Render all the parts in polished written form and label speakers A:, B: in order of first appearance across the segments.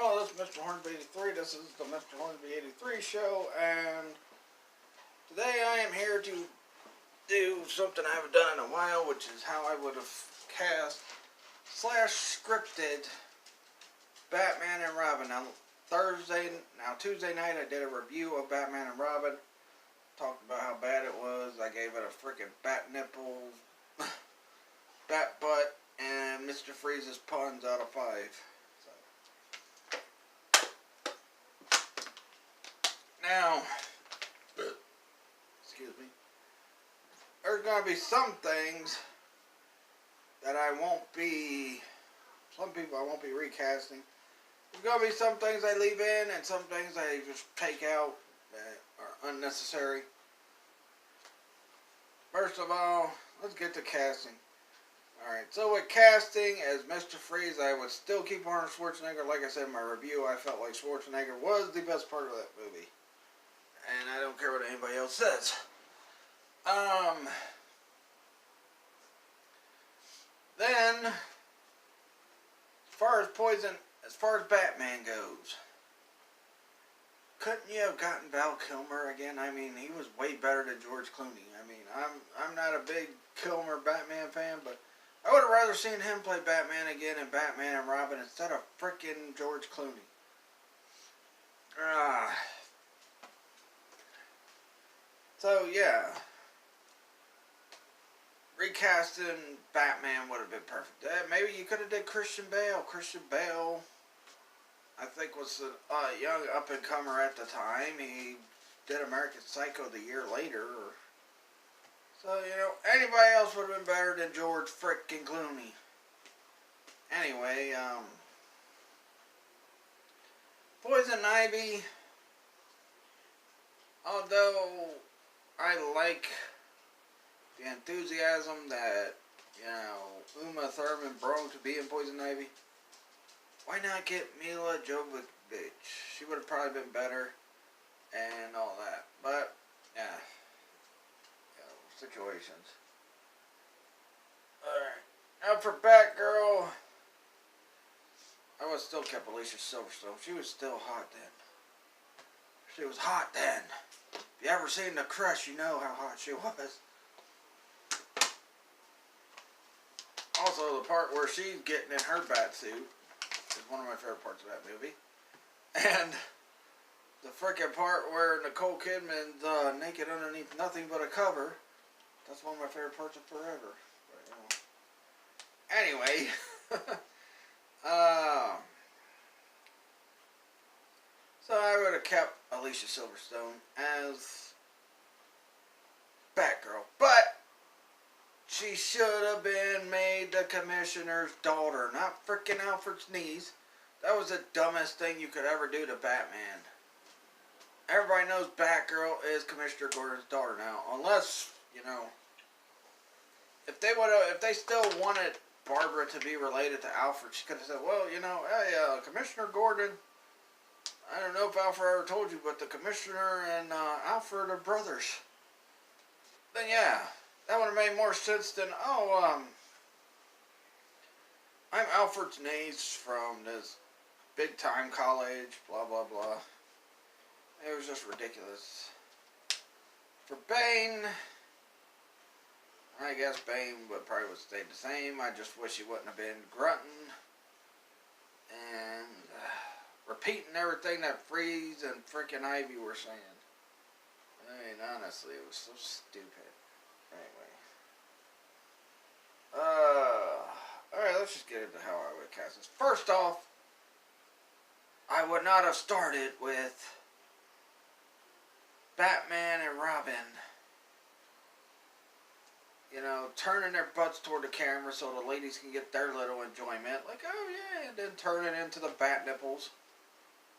A: Hello, this is Mr. Hornsby 83. This is the Mr. Hornsby 83 show, and today I am here to do something I haven't done in a while, which is how I would have cast / scripted Batman and Robin. Now, Tuesday night I did a review of Batman and Robin. Talked about how bad it was. I gave it a freaking bat nipple, bat butt, and Mr. Freeze's puns out of 5. Now, excuse me, there's going to be some things that some people I won't be recasting. There's going to be some things I leave in and some things I just take out that are unnecessary. First of all, let's get to casting. Alright, so with casting as Mr. Freeze, I would still keep Arnold Schwarzenegger. Like I said in my review, I felt like Schwarzenegger was the best part of that movie. And I don't care what anybody else says. Then, as far as Batman goes, couldn't you have gotten Val Kilmer again? I mean, he was way better than George Clooney. I mean, I'm not a big Kilmer Batman fan, but I would have rather seen him play Batman again in Batman and Robin instead of frickin' George Clooney. So, yeah. Recasting Batman would have been perfect. Maybe you could have did Christian Bale. Christian Bale, I think, was a young up-and-comer at the time. He did American Psycho the year later. So, anybody else would have been better than George frickin' Clooney. Anyway, Poison Ivy, although I like the enthusiasm that, Uma Thurman brought to be in Poison Ivy, why not get Mila Jovovich? She would have probably been better and all that. But, yeah. Situations. Alright. Now for Batgirl, I would still kept Alicia Silverstone. She was still hot then. She was hot then. If you ever seen The Crush, you know how hot she was. Also, the part where she's getting in her batsuit is one of my favorite parts of that movie. And the frickin' part where Nicole Kidman's naked underneath nothing but a cover, that's one of my favorite parts of Forever. But, anyway, so I would have kept Alicia Silverstone as Batgirl, but she should have been made the Commissioner's daughter, not frickin' Alfred's niece. That was the dumbest thing you could ever do to Batman. Everybody knows Batgirl is Commissioner Gordon's daughter now, unless, if they still wanted Barbara to be related to Alfred, she could have said, well, hey, Commissioner Gordon, I don't know if Alfred ever told you, but the Commissioner and Alfred are brothers. Then yeah, that would have made more sense than, I'm Alfred's niece from this big time college, blah, blah, blah. It was just ridiculous. For Bane, I guess Bane probably would have stayed the same. I just wish he wouldn't have been grunting and repeating everything that Freeze and frickin' Ivy were saying. I mean, honestly, it was so stupid. Anyway. Alright, let's just get into how I would cast this. First off, I would not have started with Batman and Robin, turning their butts toward the camera so the ladies can get their little enjoyment. Like, oh yeah, and then turn it into the bat nipples.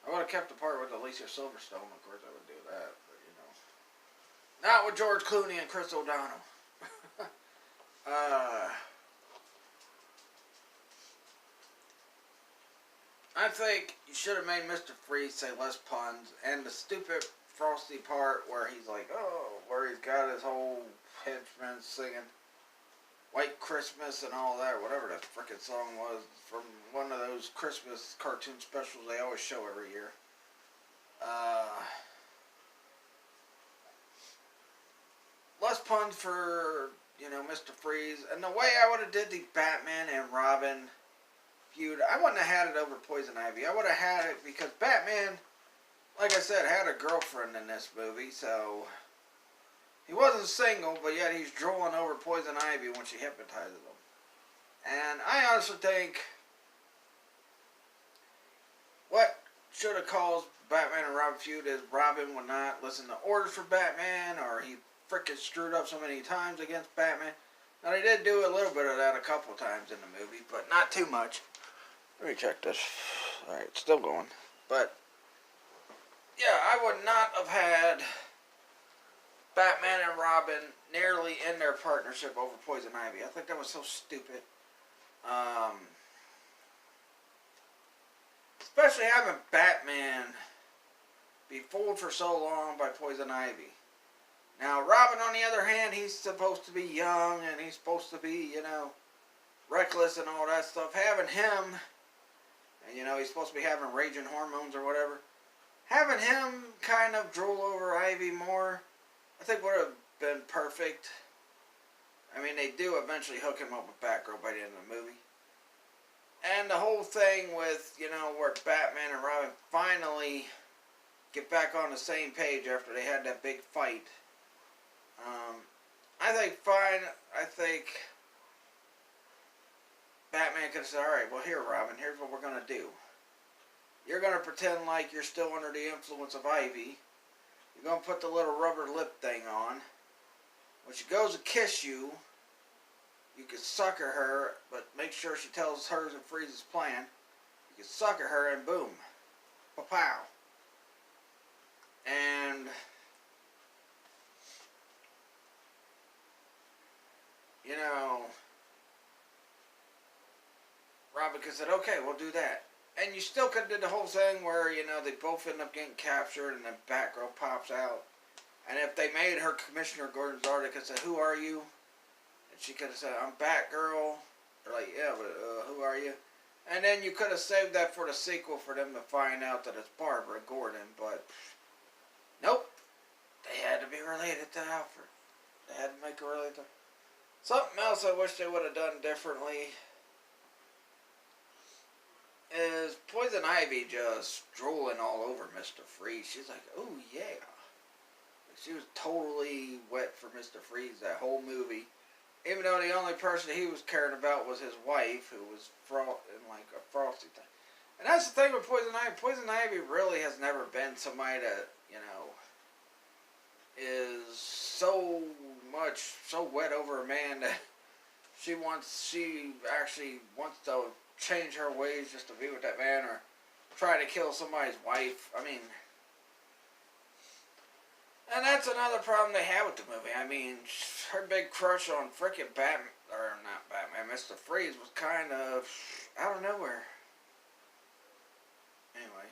A: I would have kept the part with Alicia Silverstone, of course I would do that, but not with George Clooney and Chris O'Donnell. I think you should have made Mr. Freeze say less puns, and the stupid Frosty part where he's like, where he's got his whole henchmen singing. White Christmas and all that, whatever that frickin' song was, from one of those Christmas cartoon specials they always show every year. Less puns for, Mr. Freeze. And the way I would have did the Batman and Robin feud, I wouldn't have had it over Poison Ivy. I would have had it because Batman, like I said, had a girlfriend in this movie, so he wasn't single, but yet he's drooling over Poison Ivy when she hypnotizes him. And I honestly think what should have caused Batman and Robin feud is Robin would not listen to orders for Batman, or he frickin' screwed up so many times against Batman. Now, they did do a little bit of that a couple times in the movie, but not too much. Let me check this. Alright, it's still going. But, yeah, I would not have had Batman and Robin nearly in their partnership over Poison Ivy. I think that was so stupid. Especially having Batman be fooled for so long by Poison Ivy. Now, Robin, on the other hand, he's supposed to be young, and he's supposed to be, reckless and all that stuff. Having him, and, he's supposed to be having raging hormones or whatever. Having him kind of drool over Ivy more, I think would have been perfect. I mean, they do eventually hook him up with Batgirl by the end of the movie. And the whole thing with, where Batman and Robin finally get back on the same page after they had that big fight. I think Batman could have said, alright, well here, Robin, here's what we're going to do. You're going to pretend like you're still under the influence of Ivy. You're going to put the little rubber lip thing on. When she goes to kiss you, you can sucker her, but make sure she tells hers and Freeze's plan. You can sucker her and boom. Pa-pow. And Robin could have said, okay, we'll do that. And you still could have did the whole thing where, they both end up getting captured and then Batgirl pops out. And if they made her Commissioner Gordon Zara, could say, who are you? And she could have said, I'm Batgirl. They're like, yeah, but who are you? And then you could have saved that for the sequel for them to find out that it's Barbara Gordon. But, nope. They had to be related to Alfred. They had to make her related to... Something else I wish they would have done differently is Poison Ivy just drooling all over Mr. Freeze. She's like, oh yeah. She was totally wet for Mr. Freeze that whole movie. Even though the only person he was caring about was his wife, who was in like a frosty thing. And that's the thing with Poison Ivy. Poison Ivy really has never been somebody that, is so wet over a man that she actually wants to change her ways just to be with that man or try to kill somebody's wife. I mean, and that's another problem they have with the movie. I mean, her big crush on frickin' Mr. Freeze was kind of out of nowhere. Anyway.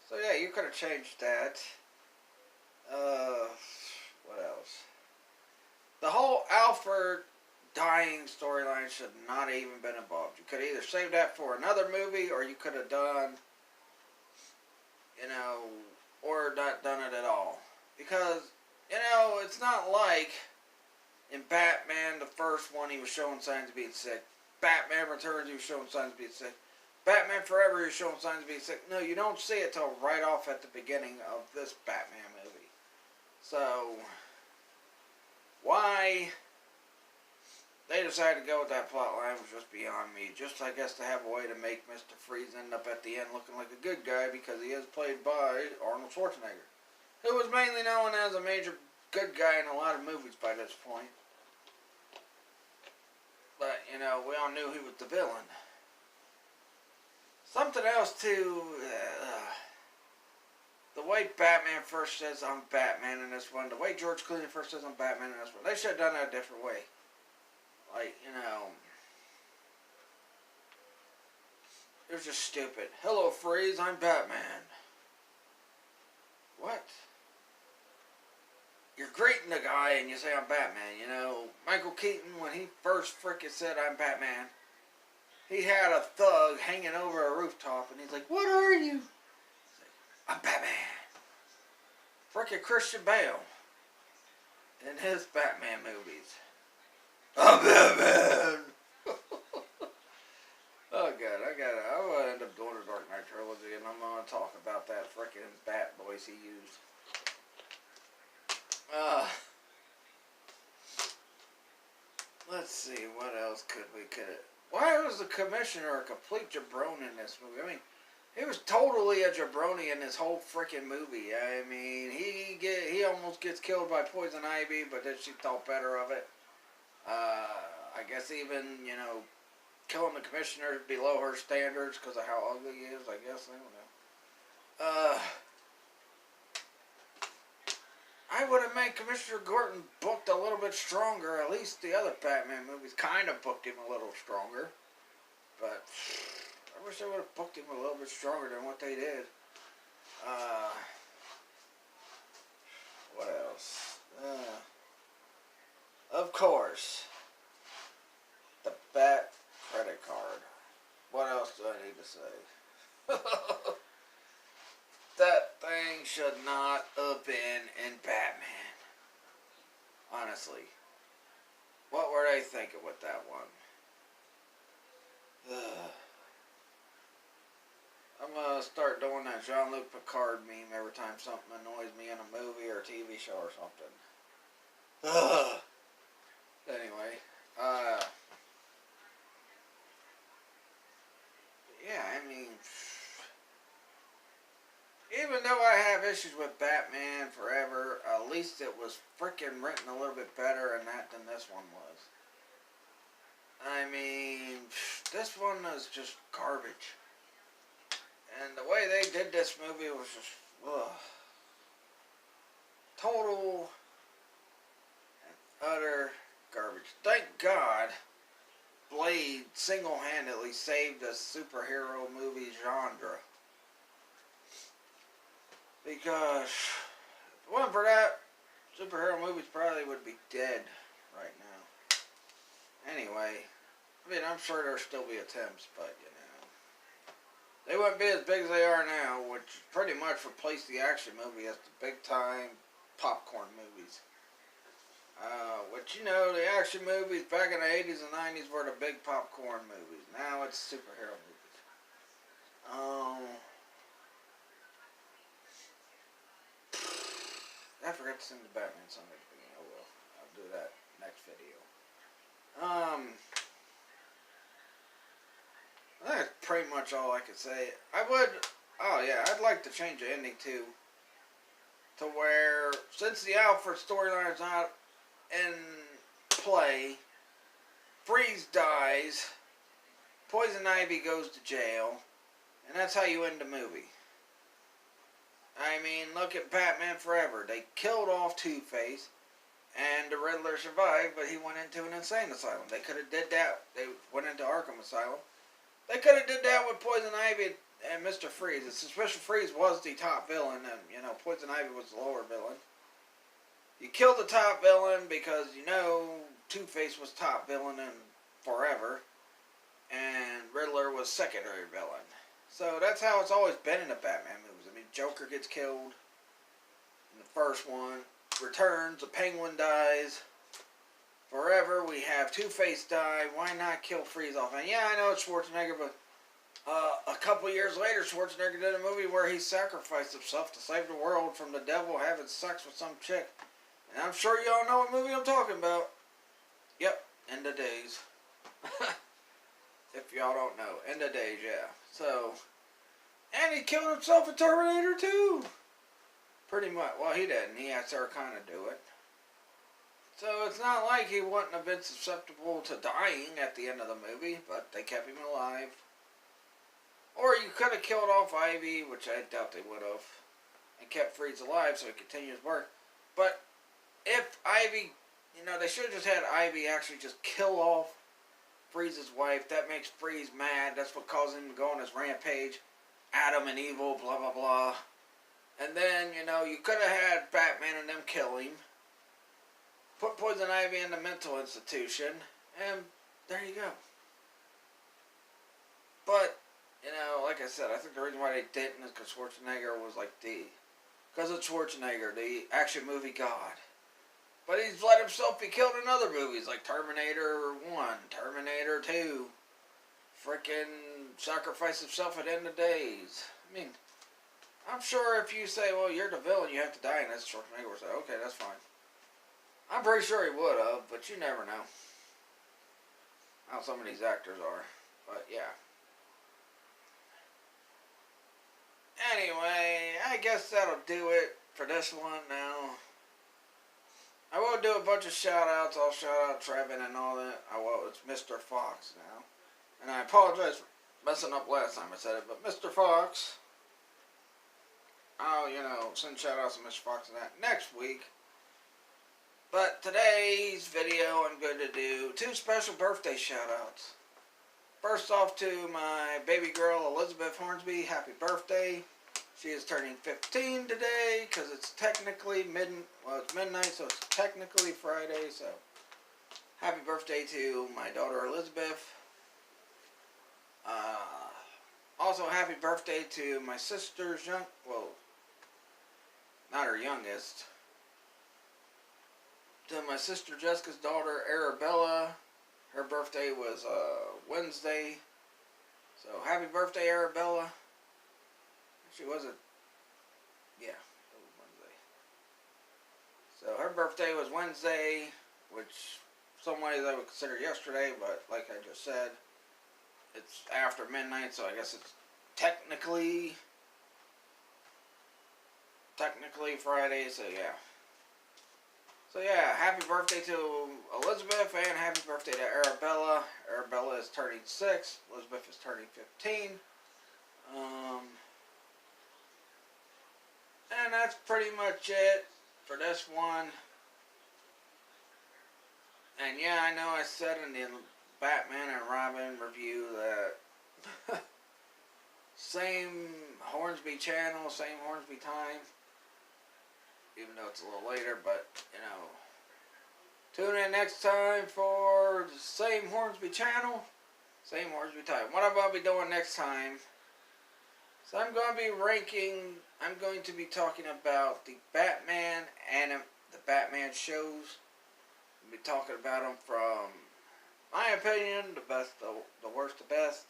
A: So yeah, you could have changed that. What else? The whole Alfred dying storyline should not have even been involved. You could have either saved that for another movie, or you could have done, or not done it at all. Because, it's not like in Batman, the first one, he was showing signs of being sick. Batman Returns, he was showing signs of being sick. Batman Forever, he was showing signs of being sick. No, you don't see it till right off at the beginning of this Batman movie. So, why they decided to go with that plot line was just beyond me. Just, I guess, to have a way to make Mr. Freeze end up at the end looking like a good guy because he is played by Arnold Schwarzenegger, who was mainly known as a major good guy in a lot of movies by this point. But, we all knew he was the villain. Something else, too, the way Batman first says, I'm Batman in this one, the way George Clooney first says, I'm Batman in this one, they should have done that a different way. Like, it was just stupid. Hello, Freeze, I'm Batman. What? you're greeting the guy and you say, I'm Batman. You know, Michael Keaton, when he first frickin' said, I'm Batman, he had a thug hanging over a rooftop and he's like, what are you? He's like, I'm Batman. Frickin' Christian Bale in his Batman movies. I'm Batman! Oh god, I will end up doing a Dark Knight trilogy and I'm gonna talk about that frickin' bat voice he used. Let's see, what else could. Why was the commissioner a complete jabroni in this movie? I mean, he was totally a jabroni in this whole freaking movie. I mean, he almost gets killed by Poison Ivy, but then she thought better of it. I guess even, you know, killing the commissioner below her standards because of how ugly he is, I guess. I don't know. I would have made Commissioner Gordon booked a little bit stronger. At least the other Batman movies kind of booked him a little stronger. But I wish they would have booked him a little bit stronger than what they did. What else? Of course, the Bat credit card. What else do I need to say? That thing should not have been in Batman. Honestly. What were they thinking with that one? I'm going to start doing that Jean-Luc Picard meme every time something annoys me in a movie or a TV show or something. Anyway. Yeah, I mean... Even though I have issues with Batman Forever, at least it was freaking written a little bit better in that than this one was. I mean, this one is just garbage. And the way they did this movie was just, total and utter garbage. Thank God Blade single-handedly saved the superhero movie genre. Because if it wasn't for that, superhero movies probably would be dead right now. Anyway, I mean, I'm sure there'll still be attempts, but, you know, they wouldn't be as big as they are now, which pretty much replaced the action movie as the big-time popcorn movies. Which, you know, the action movies back in the 80s and 90s were the big popcorn movies. Now it's superhero movies. I forgot to sing the Batman song at the beginning. Oh well, I'll do that next video. That's pretty much all I could say. I'd like to change the ending too. To where, since the Alfred storyline is not in play, Freeze dies, Poison Ivy goes to jail, and that's how you end the movie. I mean, look at Batman Forever. They killed off Two-Face, and the Riddler survived, but he went into an insane asylum. They could have did that. They went into Arkham Asylum. They could have did that with Poison Ivy and Mr. Freeze. Mr. Freeze was the top villain, and, you know, Poison Ivy was the lower villain. You killed the top villain because, you know, Two-Face was top villain in Forever, and Riddler was secondary villain. So that's how it's always been in the Batman movies. I mean, Joker gets killed in the first one. Returns, the Penguin dies. Forever, we have Two-Face die. Why not kill Freeze off? And yeah, I know it's Schwarzenegger, but a couple years later, Schwarzenegger did a movie where he sacrificed himself to save the world from the devil having sex with some chick. And I'm sure y'all know what movie I'm talking about. Yep, End of Days. If y'all don't know. End of Days, yeah. So, and he killed himself in Terminator 2. Pretty much. Well, he didn't. He had Sarah Connor do it. So it's not like he wouldn't have been susceptible to dying at the end of the movie, but they kept him alive. Or you could have killed off Ivy, which I doubt they would have, and kept Freeze alive so he continued his work. But if Ivy, you know, they should have just had Ivy actually just kill off Freeze's wife. That makes Freeze mad. That's what caused him to go on his rampage. Adam and evil, blah, blah, blah. And then, you know, you could have had Batman and them kill him. put Poison Ivy in the mental institution, and there you go. But, you know, like I said, I think the reason why they didn't is because Schwarzenegger was like because of Schwarzenegger, the action movie god. But he's let himself be killed in other movies like Terminator 1, Terminator 2, frickin' sacrifice himself at the end of days. I mean, I'm sure if you say, well, you're the villain, you have to die, and that's Schwarzenegger would say, okay, that's fine. I'm pretty sure he would have, but you never know how some of these actors are. But yeah. Anyway, I guess that'll do it for this one now. I will do a bunch of shout outs. I'll shout out Trevin and all that. It's Mr. Fox now. And I apologize for messing up last time I said it, but Mr. Fox, I'll, send shout outs to Mr. Fox and that next week. But today's video, I'm going to do 2 special birthday shout outs. First off to my baby girl, Elizabeth Hornsby, happy birthday. She is turning 15 today, because it's technically it's midnight, so it's technically Friday, so happy birthday to my daughter, Elizabeth. Also, happy birthday to my sister's not her youngest, to my sister Jessica's daughter, Arabella. Her birthday was Wednesday. So happy birthday, Arabella. She wasn't. Yeah, it was Wednesday. So her birthday was Wednesday, which some ways I would consider yesterday, but like I just said, it's after midnight, so I guess it's technically Friday, so yeah. So yeah, happy birthday to Elizabeth, and happy birthday to Arabella. Arabella is turning 6, Elizabeth is turning 15. And that's pretty much it for this one. And yeah, I know I said in the Batman and Robin review that same Hornsby channel, same Hornsby time. Even though it's a little later, but, tune in next time for the same Hornsby channel, same Hornsby time. What I'm going to be doing next time, so I'm going to be talking about the Batman and the Batman shows. I'll be talking about them from my opinion, the best, the worst, the best,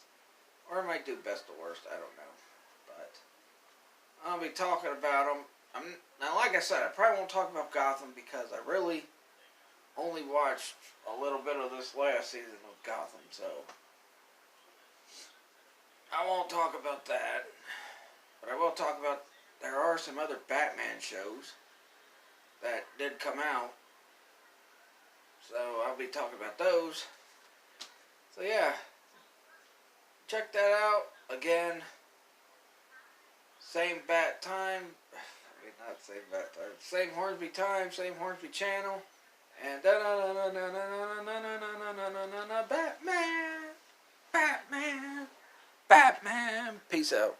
A: or I might do best to worst, I don't know. But I'll be talking about them. Now, like I said, I probably won't talk about Gotham because I really only watched a little bit of this last season of Gotham, so I won't talk about that. But I will talk about, there are some other Batman shows that did come out, so I'll be talking about those. So yeah, check that out. Again, same bat time. Not same bat time. Same Hornsby time, same Hornsby channel. And Batman, Batman, Batman. Peace out.